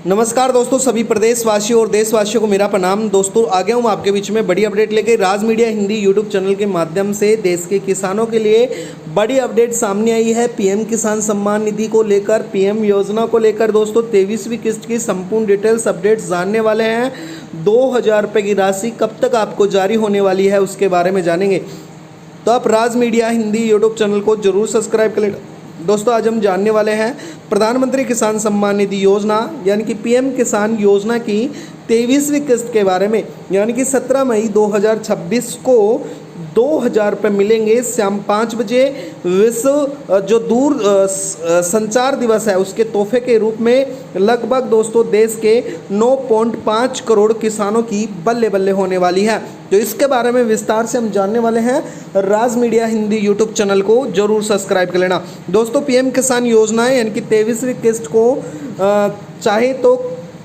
नमस्कार दोस्तों, सभी प्रदेशवासियों और देशवासियों को मेरा प्रणाम। दोस्तों आ गया हूँ आपके बीच में बड़ी अपडेट लेके। राज मीडिया हिंदी यूट्यूब चैनल के माध्यम से देश के किसानों के लिए बड़ी अपडेट सामने आई है। पीएम किसान सम्मान निधि को लेकर, पीएम योजना को लेकर दोस्तों 23वीं किस्त की संपूर्ण डिटेल्स अपडेट्स जानने वाले हैं। 2000 रुपये की राशि कब तक आपको जारी होने वाली है उसके बारे में जानेंगे, तो आप राज मीडिया हिंदी यूट्यूब चैनल को जरूर सब्सक्राइब कर लें। दोस्तों आज हम जानने वाले हैं प्रधानमंत्री किसान सम्मान निधि योजना यानी कि पीएम किसान योजना की 23वीं किस्त के बारे में, यानी कि 17 मई 2026 को 2000 रुपये मिलेंगे शाम 5 बजे। विश्व जो दूर संचार दिवस है उसके तोहफे के रूप में लगभग दोस्तों देश के 9.5 करोड़ किसानों की बल्ले बल्ले होने वाली है। तो इसके बारे में विस्तार से हम जानने वाले हैं। राज मीडिया हिंदी यूट्यूब चैनल को जरूर सब्सक्राइब कर लेना। दोस्तों पीएम किसान योजना यानी कि 23वीं किस्त को चाहे तो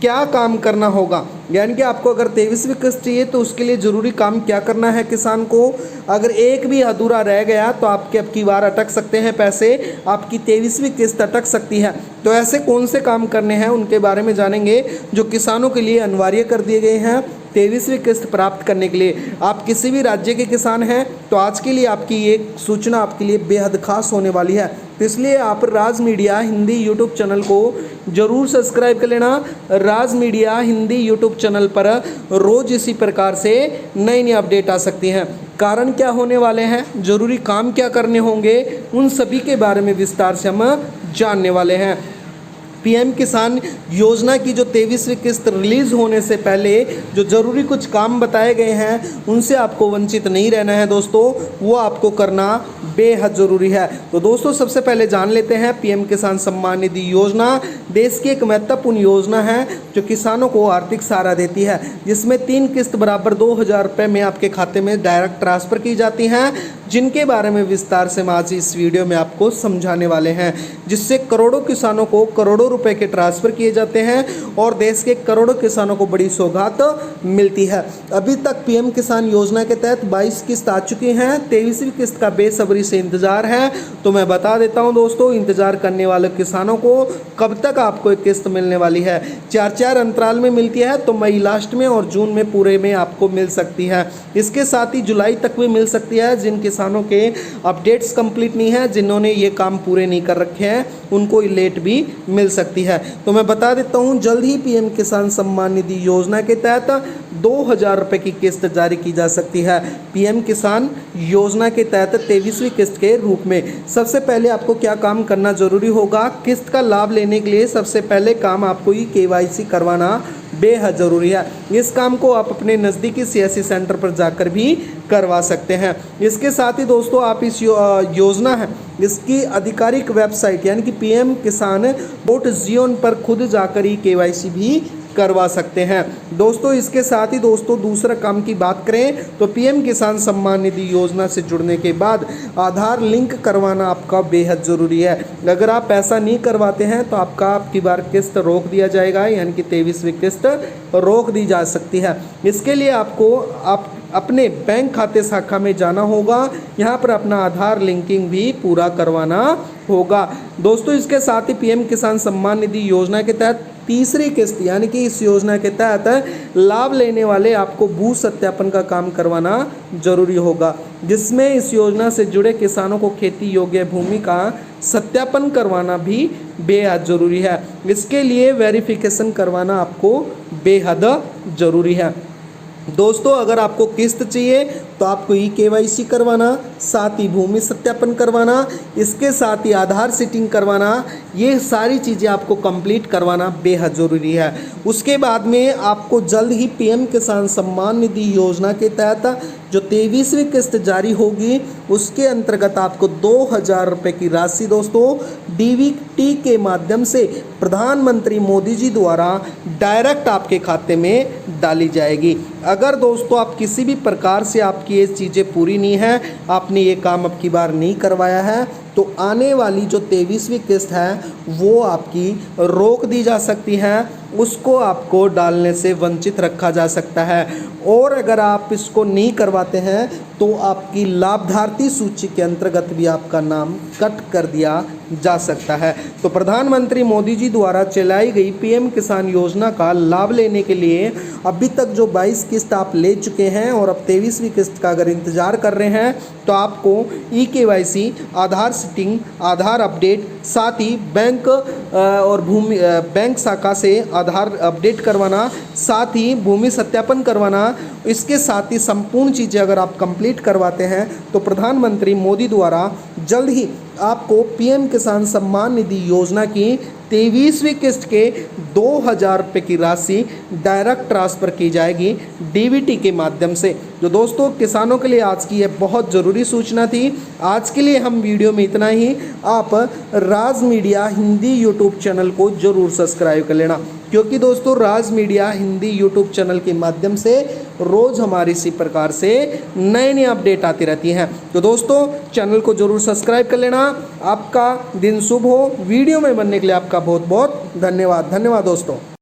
क्या काम करना होगा, यानी कि आपको अगर 23वीं किस्त चाहिए तो उसके लिए ज़रूरी काम क्या करना है किसान को। अगर एक भी अधूरा रह गया तो आपके अब की बार अटक सकते हैं पैसे, आपकी 23वीं किस्त अटक सकती है। तो ऐसे कौन से काम करने हैं उनके बारे में जानेंगे जो किसानों के लिए अनिवार्य कर दिए गए हैं 23वीं किस्त प्राप्त करने के लिए। आप किसी भी राज्य के किसान हैं तो आज के लिए आपकी ये सूचना आपके लिए बेहद खास होने वाली है, तो इसलिए आप राज मीडिया हिंदी यूट्यूब चैनल को जरूर सब्सक्राइब कर लेना। राज मीडिया हिंदी यूट्यूब चैनल पर रोज इसी प्रकार से नई नई अपडेट आ सकती हैं। कारण क्या होने वाले हैं, जरूरी काम क्या करने होंगे, उन सभी के बारे में विस्तार से हम जानने वाले हैं। पीएम किसान योजना की जो 23वीं किस्त रिलीज़ होने से पहले जो ज़रूरी कुछ काम बताए गए हैं उनसे आपको वंचित नहीं रहना है दोस्तों, वो आपको करना बेहद ज़रूरी है। तो दोस्तों सबसे पहले जान लेते हैं पीएम किसान सम्मान निधि योजना देश की एक महत्वपूर्ण योजना है जो किसानों को आर्थिक सहारा देती है, जिसमें 3 किस्त बराबर 2000 रुपये में आपके खाते में डायरेक्ट ट्रांसफ़र की जाती हैं, जिनके बारे में विस्तार से हम आज इस वीडियो में आपको समझाने वाले हैं, जिससे करोड़ों किसानों को करोड़ों रुपए के ट्रांसफ़र किए जाते हैं और देश के करोड़ों किसानों को बड़ी सौगात मिलती है। अभी तक पीएम किसान योजना के तहत 22 किस्त आ चुकी हैं, 23वीं किस्त का बेसब्री से इंतज़ार है। तो मैं बता देता हूं दोस्तों, इंतज़ार करने वाले किसानों को कब तक आपको एक किस्त मिलने वाली है। 4-4 अंतराल में मिलती है, तो मई लास्ट में और जून में पूरे में आपको मिल सकती है। इसके साथ ही जुलाई तक भी मिल सकती है। जिन किसानों के अपडेट्स कंप्लीट नहीं है, जिन्होंने ये काम पूरे नहीं कर रखे हैं, उनको लेट भी मिल सकती है। तो मैं बता देता हूं, जल्द ही पीएम किसान सम्मान निधि योजना के तहत 2000 रुपये की किस्त जारी की जा सकती है। पीएम किसान योजना के तहत 23वीं किस्त के रूप में सबसे पहले आपको क्या काम करना जरूरी होगा, किस्त का लाभ लेने के लिए सबसे पहले काम आपको ही केवाईसी करवाना बेहद ज़रूरी है। इस काम को आप अपने नज़दीकी सीएससी सेंटर पर जाकर भी करवा सकते हैं। इसके साथ ही दोस्तों आप इस योजना है इसकी आधिकारिक वेबसाइट यानी कि pmkisan.gov पर खुद जाकर ही केवाईसी भी करवा सकते हैं दोस्तों। इसके साथ ही दोस्तों दूसरा काम की बात करें तो पीएम किसान सम्मान निधि योजना से जुड़ने के बाद आधार लिंक करवाना आपका बेहद ज़रूरी है। अगर आप ऐसा नहीं करवाते हैं तो आपकी बार किस्त रोक दिया जाएगा, यानी कि 23वीं किस्त रोक दी जा सकती है। इसके लिए आपको अपने बैंक खाते शाखा में जाना होगा, यहाँ पर अपना आधार लिंकिंग भी पूरा करवाना होगा दोस्तों। इसके साथ ही पीएम किसान सम्मान निधि योजना के तहत तीसरी किस्त यानी कि इस योजना के तहत लाभ लेने वाले आपको भू सत्यापन का काम करवाना जरूरी होगा, जिसमें इस योजना से जुड़े किसानों को खेती योग्य भूमि का सत्यापन करवाना भी बेहद ज़रूरी है। इसके लिए वेरिफिकेशन करवाना आपको बेहद ज़रूरी है दोस्तों। अगर आपको किस्त चाहिए तो आपको केवाईसी करवाना, साथ ही भूमि सत्यापन करवाना, इसके साथ ही आधार सीटिंग करवाना, ये सारी चीज़ें आपको कंप्लीट करवाना बेहद ज़रूरी है। उसके बाद में आपको जल्द ही पीएम किसान सम्मान निधि योजना के तहत जो 23वीं किस्त जारी होगी उसके अंतर्गत आपको 2000 रुपये की राशि दोस्तों डीबीटी के माध्यम से प्रधानमंत्री मोदी जी द्वारा डायरेक्ट आपके खाते में डाली जाएगी। अगर दोस्तों आप किसी भी प्रकार से आपकी ये चीज़ें पूरी नहीं है, आपने ये काम अब की बार नहीं करवाया है, तो आने वाली जो 23वीं किस्त है वो आपकी रोक दी जा सकती है, उसको आपको डालने से वंचित रखा जा सकता है। और अगर आप इसको नहीं करवाते हैं तो आपकी लाभार्थी सूची के अंतर्गत भी आपका नाम कट कर दिया जा सकता है। तो प्रधानमंत्री मोदी जी द्वारा चलाई गई पीएम किसान योजना का लाभ लेने के लिए अभी तक जो 22 किस्त आप ले चुके हैं और अब 23वीं किस्त का अगर इंतजार कर रहे हैं तो आपको eKYC, आधार सीटिंग, आधार अपडेट, साथ ही बैंक और भूमि बैंक शाखा से आधार अपडेट करवाना, साथ ही भूमि सत्यापन करवाना, इसके साथ ही संपूर्ण चीज़ें अगर आप कंप्लीट करवाते हैं तो प्रधानमंत्री मोदी द्वारा जल्द ही आपको पीएम किसान सम्मान निधि योजना की 23वीं किस्त के 2000 रुपये की राशि डायरेक्ट ट्रांसफ़र की जाएगी डीबीटी के माध्यम से। जो दोस्तों किसानों के लिए आज की यह बहुत ज़रूरी सूचना थी। आज के लिए हम वीडियो में इतना ही। आप राज मीडिया हिंदी यूट्यूब चैनल को ज़रूर सब्सक्राइब कर लेना, क्योंकि दोस्तों राज मीडिया हिंदी यूट्यूब चैनल के माध्यम से रोज़ हमारी इसी प्रकार से नए नए अपडेट आती रहती हैं। तो दोस्तों चैनल को ज़रूर सब्सक्राइब कर लेना। आपका दिन शुभ हो। वीडियो में बनने के लिए आपका बहुत बहुत धन्यवाद। धन्यवाद दोस्तों।